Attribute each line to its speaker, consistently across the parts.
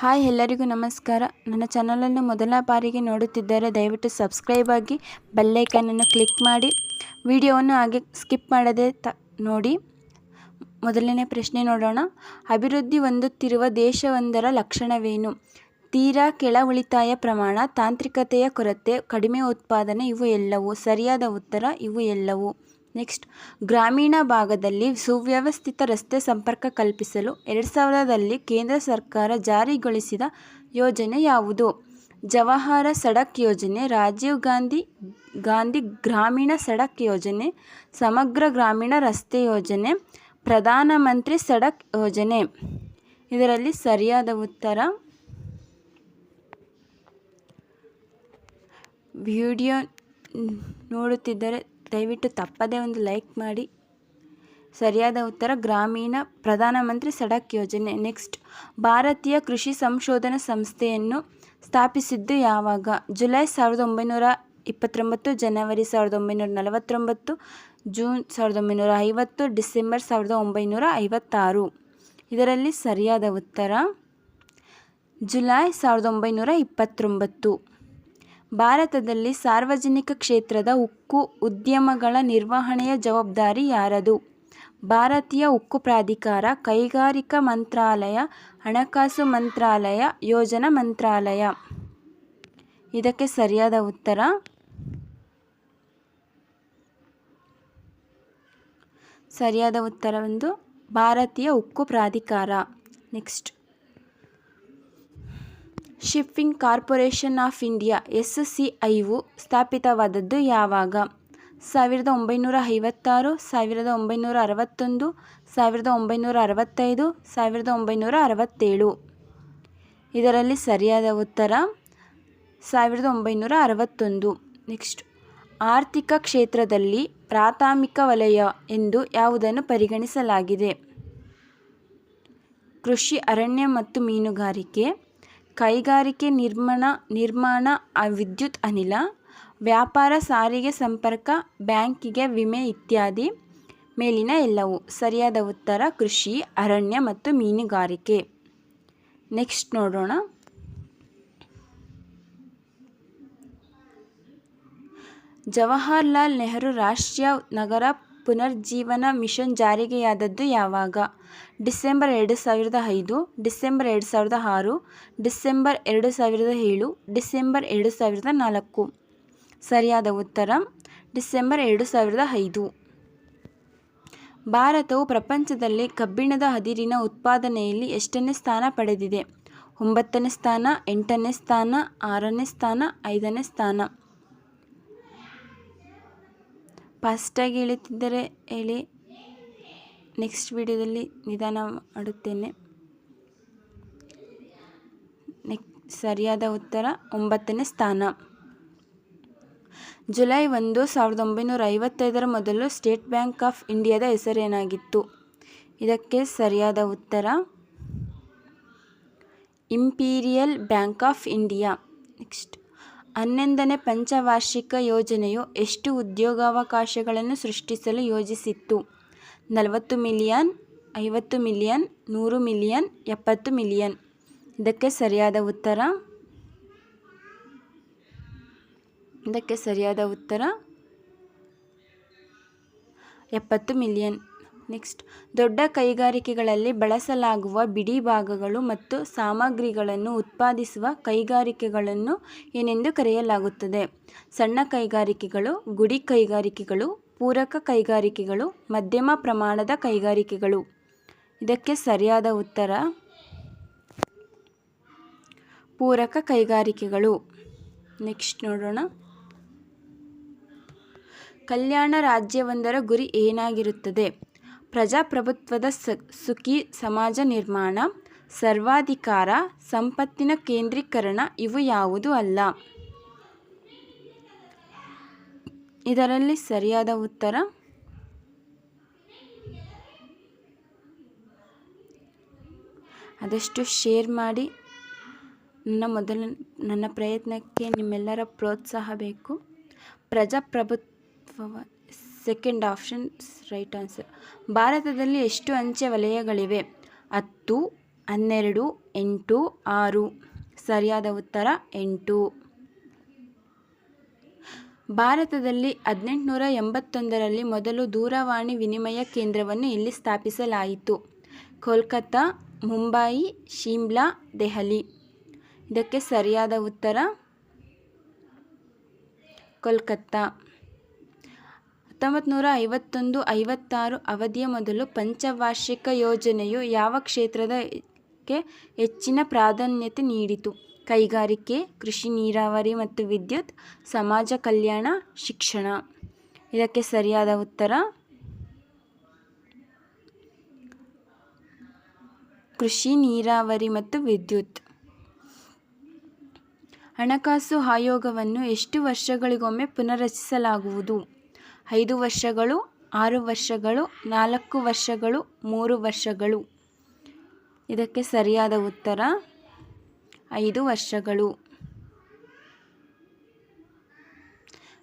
Speaker 1: Hi ಎಲ್ಲರಿಗೂ ನಮಸ್ಕಾರ. ನನ್ನ ಚಾನಲನ್ನು ಮೊದಲ ಬಾರಿಗೆ ನೋಡುತ್ತಿದ್ದರೆ ದಯವಿಟ್ಟು ಸಬ್ಸ್ಕ್ರೈಬ್ ಆಗಿ ಬೆಲ್ಲೈಕನನ್ನು ಕ್ಲಿಕ್ ಮಾಡಿ ವಿಡಿಯೋವನ್ನು ಹಾಗೆ ಸ್ಕಿಪ್ ಮಾಡದೆ ನೋಡಿ. ಮೊದಲನೇ ಪ್ರಶ್ನೆ ನೋಡೋಣ. ಅಭಿವೃದ್ಧಿ ಹೊಂದುತ್ತಿರುವ ದೇಶವೊಂದರ ಲಕ್ಷಣವೇನು? ತೀರಾ ಕೆಳ ಉಳಿತಾಯ ಪ್ರಮಾಣ, ತಾಂತ್ರಿಕತೆಯ ಕೊರತೆ, ಕಡಿಮೆ ಉತ್ಪಾದನೆ ಇವು ಎಲ್ಲವೂ. ಸರಿಯಾದ ಉತ್ತರ ಇವು ಎಲ್ಲವೂ. ನೆಕ್ಸ್ಟ್, ಗ್ರಾಮೀಣ ಭಾಗದಲ್ಲಿ ಸುವ್ಯವಸ್ಥಿತ ರಸ್ತೆ ಸಂಪರ್ಕ ಕಲ್ಪಿಸಲು 2000ರಲ್ಲಿ ಕೇಂದ್ರ ಸರ್ಕಾರ ಜಾರಿಗೊಳಿಸಿದ ಯೋಜನೆ ಯಾವುದು? ಜವಾಹರ ಸಡಕ್ ಯೋಜನೆ, ರಾಜೀವ್ ಗಾಂಧಿ ಗ್ರಾಮೀಣ ಸಡಕ್ ಯೋಜನೆ, ಸಮಗ್ರ ಗ್ರಾಮೀಣ ರಸ್ತೆ ಯೋಜನೆ, ಪ್ರಧಾನಮಂತ್ರಿ ಸಡಕ್ ಯೋಜನೆ. ಇದರಲ್ಲಿ ಸರಿಯಾದ ಉತ್ತರ ವಿಡಿಯೋ ನೋಡುತ್ತಿದ್ದರೆ ದಯವಿಟ್ಟು ತಪ್ಪದೇ ಒಂದು ಲೈಕ್ ಮಾಡಿ. ಸರಿಯಾದ ಉತ್ತರ ಪ್ರಧಾನಮಂತ್ರಿ ಸಡಕ್ ಯೋಜನೆ. ನೆಕ್ಸ್ಟ್, ಭಾರತೀಯ ಕೃಷಿ ಸಂಶೋಧನಾ ಸಂಸ್ಥೆಯನ್ನು ಸ್ಥಾಪಿಸಿದ್ದು ಯಾವಾಗ? ಜುಲೈ 1929, ಜನವರಿ 1949, ಜೂನ್ 1950, ಡಿಸೆಂಬರ್ 1956. ಇದರಲ್ಲಿ ಸರಿಯಾದ ಉತ್ತರ ಜುಲೈ 1929. ಭಾರತದಲ್ಲಿ ಸಾರ್ವಜನಿಕ ಕ್ಷೇತ್ರದ ಉಕ್ಕು ಉದ್ಯಮಗಳ ನಿರ್ವಹಣೆಯ ಜವಾಬ್ದಾರಿ ಯಾರದು? ಭಾರತೀಯ ಉಕ್ಕು ಪ್ರಾಧಿಕಾರ, ಕೈಗಾರಿಕಾ ಮಂತ್ರಾಲಯ, ಹಣಕಾಸು ಮಂತ್ರಾಲಯ, ಯೋಜನಾ ಮಂತ್ರಾಲಯ. ಇದಕ್ಕೆ ಸರಿಯಾದ ಉತ್ತರ ಒಂದು ಭಾರತೀಯ ಉಕ್ಕು ಪ್ರಾಧಿಕಾರ. Next, shipping corporation of India SCIವು ಸ್ಥಾಪಿತವಾದದ್ದು ಯಾವಾಗ? 1956, 1961, 1965, 1967. ಇದರಲ್ಲಿ ಸರಿಯಾದ ಉತ್ತರ 1961. ನೆಕ್ಸ್ಟ್, ಆರ್ಥಿಕ ಕ್ಷೇತ್ರದಲ್ಲಿ ಪ್ರಾಥಮಿಕ ವಲಯ ಎಂದು ಯಾವುದನ್ನು ಪರಿಗಣಿಸಲಾಗಿದೆ? ಕೃಷಿ, ಅರಣ್ಯ ಮತ್ತು ಮೀನುಗಾರಿಕೆ, ಕೈಗಾರಿಕೆ, ನಿರ್ಮಾಣ, ವಿದ್ಯುತ್ ಅನಿಲ, ವ್ಯಾಪಾರ, ಸಾರಿಗೆ, ಸಂಪರ್ಕ, ಬ್ಯಾಂಕಿಂಗ್, ವಿಮೆ ಇತ್ಯಾದಿ. ಮೇಲಿನ ಎಲ್ಲವೂ. ಸರಿಯಾದ ಉತ್ತರ ಕೃಷಿ, ಅರಣ್ಯ ಮತ್ತು ಮೀನುಗಾರಿಕೆ. ನೆಕ್ಸ್ಟ್ ನೋಡೋಣ. ಜವಾಹರ್ಲಾಲ್ ನೆಹರು ರಾಷ್ಟ್ರೀಯ ನಗರ ಪುನರುಜ್ಜೀವನ ಮಿಷನ್ ಜಾರಿಗೆಯಾದದ್ದು ಯಾವಾಗ? December 2005, December 2006, December 2007, December 2004. ಸರಿಯಾದ ಉತ್ತರ ಡಿಸೆಂಬರ್ 2005. ಭಾರತವು ಪ್ರಪಂಚದಲ್ಲಿ ಕಬ್ಬಿಣದ ಅದಿರಿನ ಉತ್ಪಾದನೆಯಲ್ಲಿ ಎಷ್ಟನೇ ಸ್ಥಾನ ಪಡೆದಿದೆ? 9ನೇ ಸ್ಥಾನ, 8ನೇ ಸ್ಥಾನ, 6ನೇ ಸ್ಥಾನ, 5ನೇ ಸ್ಥಾನ. ಫಾಸ್ಟಾಗಿ ಹೇಳುತ್ತಿದ್ದರೆ ಹೇಳಿ, ನೆಕ್ಸ್ಟ್ ವಿಡಿಯೋದಲ್ಲಿ ನಿಧಾನ ಮಾಡುತ್ತೇನೆ. ಸರಿಯಾದ ಉತ್ತರ 9ನೇ ಸ್ಥಾನ. ಜುಲೈ 1, 1955 ಮೊದಲು ಸ್ಟೇಟ್ ಬ್ಯಾಂಕ್ ಆಫ್ ಇಂಡಿಯಾದ ಹೆಸರೇನಾಗಿತ್ತು? ಇದಕ್ಕೆ ಸರಿಯಾದ ಉತ್ತರ imperial bank of India. Next, 11ನೇ ಪಂಚವಾರ್ಷಿಕ ಯೋಜನೆಯು ಎಷ್ಟು ಉದ್ಯೋಗಾವಕಾಶಗಳನ್ನು ಸೃಷ್ಟಿಸಲು ಯೋಜಿಸಿತ್ತು? 40 ಮಿಲಿಯನ್, 50 ಮಿಲಿಯನ್, 100 ಮಿಲಿಯನ್, 70 ಮಿಲಿಯನ್. ಇದಕ್ಕೆ ಸರಿಯಾದ ಉತ್ತರ 70 ಮಿಲಿಯನ್. ನೆಕ್ಸ್ಟ್, ದೊಡ್ಡ ಕೈಗಾರಿಕೆಗಳಲ್ಲಿ ಬಳಸಲಾಗುವ ಬಿಡಿ ಭಾಗಗಳು ಮತ್ತು ಸಾಮಗ್ರಿಗಳನ್ನು ಉತ್ಪಾದಿಸುವ ಕೈಗಾರಿಕೆಗಳನ್ನು ಏನೆಂದು ಕರೆಯಲಾಗುತ್ತದೆ? ಸಣ್ಣ ಕೈಗಾರಿಕೆಗಳು, ಗುಡಿ ಕೈಗಾರಿಕೆಗಳು, ಪೂರಕ ಕೈಗಾರಿಕೆಗಳು, ಮಧ್ಯಮ ಪ್ರಮಾಣದ ಕೈಗಾರಿಕೆಗಳು. ಇದಕ್ಕೆ ಸರಿಯಾದ ಉತ್ತರ ಪೂರಕ ಕೈಗಾರಿಕೆಗಳು. ನೆಕ್ಸ್ಟ್ ನೋಡೋಣ. ಕಲ್ಯಾಣ ರಾಜ್ಯವೊಂದರ ಗುರಿ ಏನಾಗಿರುತ್ತದೆ? ಪ್ರಜಾಪ್ರಭುತ್ವದ ಸುಖಿ ಸಮಾಜ ನಿರ್ಮಾಣ, ಸರ್ವಾಧಿಕಾರ, ಸಂಪತ್ತಿನ ಕೇಂದ್ರೀಕರಣ ಇವು ಯಾವುದೂ ಅಲ್ಲ. ಇದರಲ್ಲಿ ಸರಿಯಾದ ಉತ್ತರ ಆದಷ್ಟು ಶೇರ್ ಮಾಡಿ. ನನ್ನ ಪ್ರಯತ್ನಕ್ಕೆ ನಿಮ್ಮೆಲ್ಲರ ಪ್ರೋತ್ಸಾಹ ಬೇಕು. ಪ್ರಜಾಪ್ರಭುತ್ವ ಸೆಕೆಂಡ್ ಆಪ್ಷನ್ ರೈಟ್ ಆನ್ಸರ್. ಭಾರತದಲ್ಲಿ ಎಷ್ಟು ಅಂಚೆ ವಲಯಗಳಿವೆ? 10, 12, 8, 6. ಸರಿಯಾದ ಉತ್ತರ 8. ಭಾರತದಲ್ಲಿ 1881ರಲ್ಲಿ ಮೊದಲು ದೂರವಾಣಿ ವಿನಿಮಯ ಕೇಂದ್ರವನ್ನು ಎಲ್ಲಿ ಸ್ಥಾಪಿಸಲಾಯಿತು? ಕೋಲ್ಕತ್ತಾ, ಮುಂಬಯಿ, ಶಿಮ್ಲಾ, ದೆಹಲಿ. ಇದಕ್ಕೆ ಸರಿಯಾದ ಉತ್ತರ ಕೋಲ್ಕತ್ತಾ. 1951-56 ಅವಧಿಯ ಮೊದಲು ಪಂಚವಾರ್ಷಿಕ ಯೋಜನೆಯು ಯಾವ ಕ್ಷೇತ್ರಕ್ಕೆ ಹೆಚ್ಚಿನ ಪ್ರಾಧಾನ್ಯತೆ ನೀಡಿತು? ಕೈಗಾರಿಕೆ, ಕೃಷಿ, ನೀರಾವರಿ ಮತ್ತು ವಿದ್ಯುತ್, ಸಮಾಜ ಕಲ್ಯಾಣ, ಶಿಕ್ಷಣ. ಇದಕ್ಕೆ ಸರಿಯಾದ ಉತ್ತರ ಕೃಷಿ, ನೀರಾವರಿ ಮತ್ತು ವಿದ್ಯುತ್. ಹಣಕಾಸು ಆಯೋಗವನ್ನು ಎಷ್ಟು ವರ್ಷಗಳಿಗೊಮ್ಮೆ ಪುನರ್ರಚಿಸಲಾಗುವುದು? 5 ವರ್ಷಗಳು, 6 ವರ್ಷಗಳು, 4 ವರ್ಷಗಳು, 3 ವರ್ಷಗಳು. ಇದಕ್ಕೆ ಸರಿಯಾದ ಉತ್ತರ 5 ವರ್ಷಗಳು.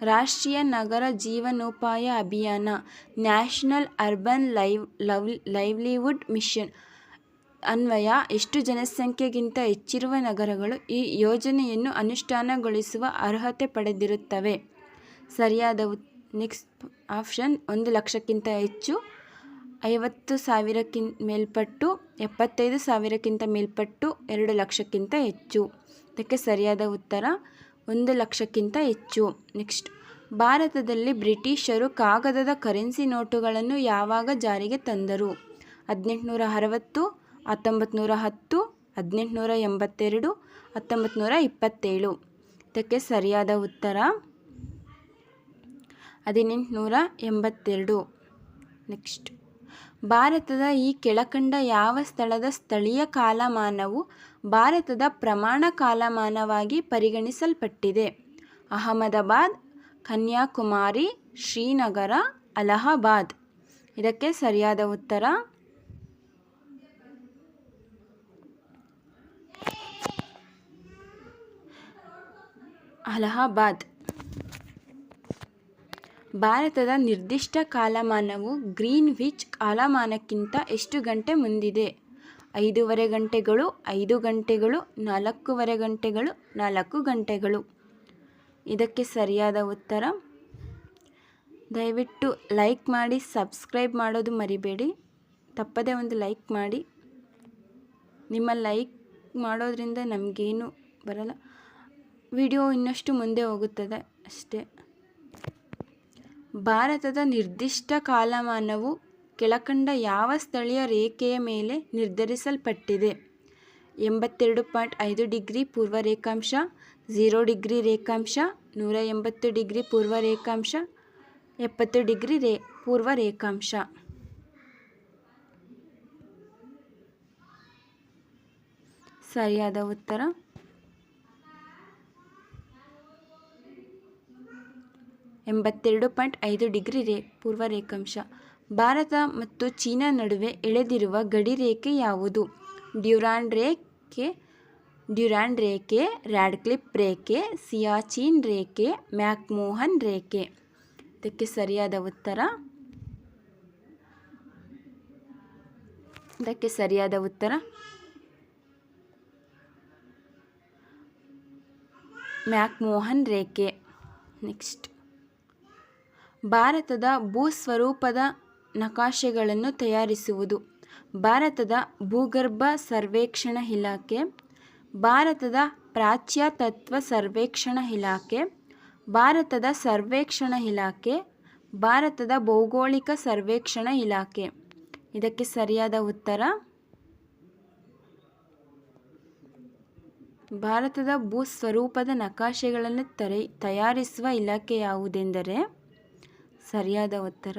Speaker 1: ರಾಷ್ಟ್ರೀಯ ನಗರ ಜೀವನೋಪಾಯ ಅಭಿಯಾನ ನ್ಯಾಷನಲ್ ಅರ್ಬನ್ ಲೈವ್ಲಿಹುಡ್ ಮಿಷನ್ ಅನ್ವಯ ಎಷ್ಟು ಜನಸಂಖ್ಯೆಗಿಂತ ಹೆಚ್ಚಿರುವ ನಗರಗಳು ಈ ಯೋಜನೆಯನ್ನು ಅನುಷ್ಠಾನಗೊಳಿಸುವ ಅರ್ಹತೆ ಪಡೆದಿರುತ್ತವೆ? ಸರಿಯಾದ ನೆಕ್ಸ್ಟ್ ಆಪ್ಷನ್ 1 ಲಕ್ಷಕ್ಕಿಂತ ಹೆಚ್ಚು, 50,000ಕ್ಕಿಂತ ಮೇಲ್ಪಟ್ಟು, 75,000ಕ್ಕಿಂತ ಮೇಲ್ಪಟ್ಟು, 2 ಲಕ್ಷಕ್ಕಿಂತ ಹೆಚ್ಚು. ಇದಕ್ಕೆ ಸರಿಯಾದ ಉತ್ತರ 1 ಲಕ್ಷಕ್ಕಿಂತ ಹೆಚ್ಚು. ನೆಕ್ಸ್ಟ್, ಭಾರತದಲ್ಲಿ ಬ್ರಿಟಿಷರು ಕಾಗದದ ಕರೆನ್ಸಿ ನೋಟುಗಳನ್ನು ಯಾವಾಗ ಜಾರಿಗೆ ತಂದರು? 1860, 1910, 1882, 1927. ಇದಕ್ಕೆ ಸರಿಯಾದ ಉತ್ತರ 1882. ನೆಕ್ಸ್ಟ್, ಭಾರತದ ಈ ಕೆಳಕಂಡ ಯಾವ ಸ್ಥಳದ ಸ್ಥಳೀಯ ಕಾಲಮಾನವು ಭಾರತದ ಪ್ರಮಾಣ ಕಾಲಮಾನವಾಗಿ ಪರಿಗಣಿಸಲ್ಪಟ್ಟಿದೆ? ಅಹಮದಾಬಾದ್, ಕನ್ಯಾಕುಮಾರಿ, ಶ್ರೀನಗರ, ಅಲಹಾಬಾದ್. ಇದಕ್ಕೆ ಸರಿಯಾದ ಉತ್ತರ ಅಲಹಾಬಾದ್. ಭಾರತದ ನಿರ್ದಿಷ್ಟ ಕಾಲಮಾನವು ಗ್ರೀನ್ವಿಚ್ ಕಾಲಮಾನಕ್ಕಿಂತ ಎಷ್ಟು ಗಂಟೆ ಮುಂದಿದೆ? 5:30 ಗಂಟೆಗಳು, 5 ಗಂಟೆಗಳು, 4:15 ಗಂಟೆಗಳು, 4 ಗಂಟೆಗಳು. ಇದಕ್ಕೆ ಸರಿಯಾದ ಉತ್ತರ, ದಯವಿಟ್ಟು ಲೈಕ್ ಮಾಡಿ, ಸಬ್ಸ್ಕ್ರೈಬ್ ಮಾಡೋದು ಮರಿಬೇಡಿ. ತಪ್ಪದೇ ಒಂದು ಲೈಕ್ ಮಾಡಿ. ನಿಮ್ಮ ಲೈಕ್ ಮಾಡೋದ್ರಿಂದ ನಮಗೇನು ಬರಲ್ಲ, ವಿಡಿಯೋ ಇನ್ನಷ್ಟು ಮುಂದೆ ಹೋಗುತ್ತದೆ ಅಷ್ಟೇ. ಭಾರತದ ನಿರ್ದಿಷ್ಟ ಕಾಲಮಾನವು ಕೆಳಕಂಡ ಯಾವ ಸ್ಥಳೀಯ ರೇಖೆಯ ಮೇಲೆ ನಿರ್ಧರಿಸಲ್ಪಟ್ಟಿದೆ? 82.5 ಡಿಗ್ರಿ ಪೂರ್ವ ರೇಖಾಂಶ, 0 ಡಿಗ್ರಿ ರೇಖಾಂಶ, 180 ಡಿಗ್ರಿ ಪೂರ್ವ ರೇಖಾಂಶ, 70 ಡಿಗ್ರಿ ಪೂರ್ವ ರೇಖಾಂಶ. ಸರಿಯಾದ ಉತ್ತರ 82.5 ಡಿಗ್ರಿ ಪೂರ್ವ ರೇಖಾಂಶ. ಭಾರತ ಮತ್ತು ಚೀನಾ ನಡುವೆ ಎಳೆದಿರುವ ಗಡಿ ರೇಖೆ ಯಾವುದು? ಡ್ಯುರಾಂಡ್ ರೇಖೆ, ರ್ಯಾಡ್ಕ್ಲಿಫ್ ರೇಖೆ, ಸಿಯಾಚಿನ್ ರೇಖೆ, ಮ್ಯಾಕ್ಮೋಹನ್ ರೇಖೆ. ಇದಕ್ಕೆ ಸರಿಯಾದ ಉತ್ತರ ಮ್ಯಾಕ್ಮೋಹನ್ ರೇಖೆ. ನೆಕ್ಸ್ಟ್, ಭಾರತದ ಭೂಸ್ವರೂಪದ ನಕಾಶೆಗಳನ್ನು ತಯಾರಿಸುವುದು ಭಾರತದ ಭೂಗರ್ಭ ಸರ್ವೇಕ್ಷಣ ಇಲಾಖೆ, ಭಾರತದ ಪ್ರಾಚ್ಯತತ್ವ ಸರ್ವೇಕ್ಷಣ ಇಲಾಖೆ, ಭಾರತದ ಸರ್ವೇಕ್ಷಣ ಇಲಾಖೆ, ಭಾರತದ ಭೌಗೋಳಿಕ ಸರ್ವೇಕ್ಷಣ ಇಲಾಖೆ. ಇದಕ್ಕೆ ಸರಿಯಾದ ಉತ್ತರ ಭಾರತದ ಭೂಸ್ವರೂಪದ ನಕಾಶೆಗಳನ್ನು ತಯಾರಿಸುವ ಇಲಾಖೆ ಯಾವುದೆಂದರೆ ಸರಿಯಾದ ಉತ್ತರ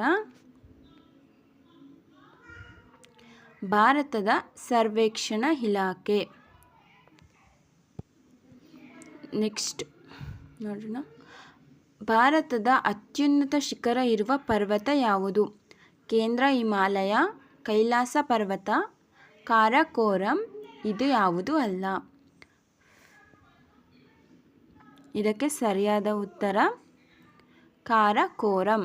Speaker 1: ಭಾರತದ ಸರ್ವೇಕ್ಷಣ ಇಲಾಖೆ. ನೆಕ್ಸ್ಟ್ ನೋಡೋಣ, ಭಾರತದ ಅತ್ಯುನ್ನತ ಶಿಖರ ಇರುವ ಪರ್ವತ ಯಾವುದು? ಕೇಂದ್ರ ಹಿಮಾಲಯ, ಕೈಲಾಸ ಪರ್ವತ, ಕಾರಾಕೋರಂ. ಇದು ಯಾವುದೂ ಅಲ್ಲ. ಇದಕ್ಕೆ ಸರಿಯಾದ ಉತ್ತರ ಕಾರಾಕೋರಂ.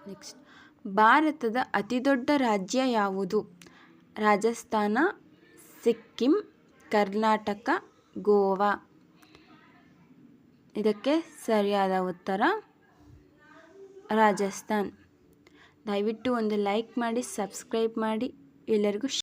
Speaker 1: ನೆಕ್ಸ್ಟ್, ಭಾರತದ ಅತಿದೊಡ್ಡ ರಾಜ್ಯ ಯಾವುದು? ರಾಜಸ್ಥಾನ, ಸಿಕ್ಕಿಂ, ಕರ್ನಾಟಕ, ಗೋವಾ. ಇದಕ್ಕೆ ಸರಿಯಾದ ಉತ್ತರ ರಾಜಸ್ಥಾನ್. ದಯವಿಟ್ಟು ಒಂದು ಲೈಕ್ ಮಾಡಿ, ಸಬ್ಸ್ಕ್ರೈಬ್ ಮಾಡಿ, ಎಲ್ಲರಿಗೂ